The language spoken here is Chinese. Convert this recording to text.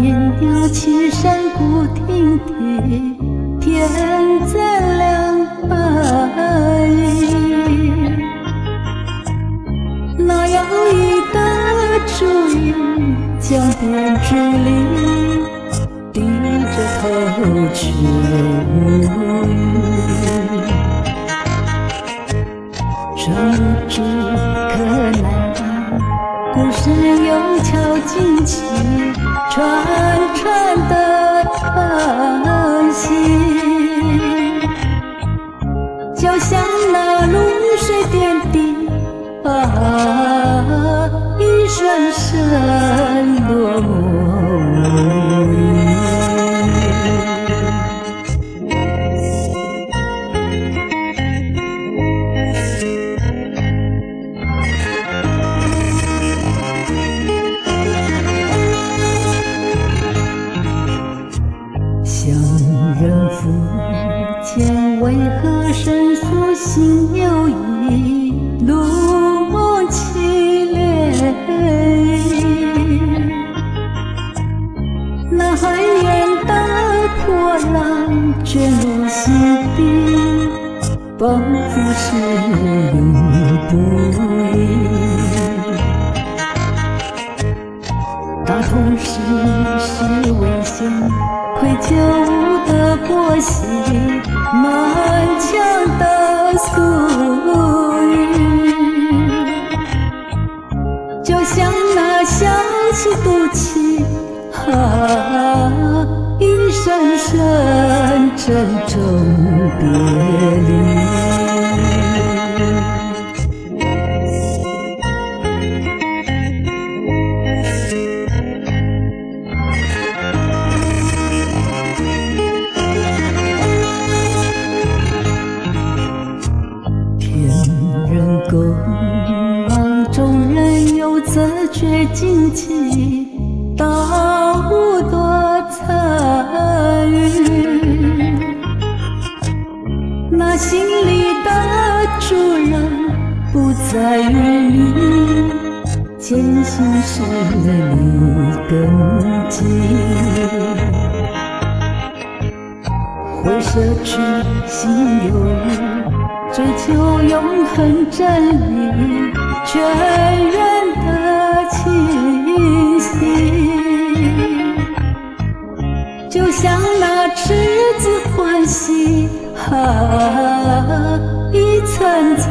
年鸟栖山不停蹄，天在两白云。那摇曳的竹影江边伫立，低着头却无语。船只可难安，故事又敲惊起串串的叹息，就像那露水点滴，一瞬瞬落寞无语。乡人复见为何生疏心有意，路梦凄烈。那海燕的波浪卷入心底，仿佛是永不渝。大同是危险，愧疚的波息，满腔的宿语，就像那湘西渡期，一声声珍重别离。公望众人有则却惊奇，道无多参与。那心里的主人不在于你，坚信是你根基。会舍去心有余，追求永恒真理，全然的气息，就像那赤子欢喜，一层层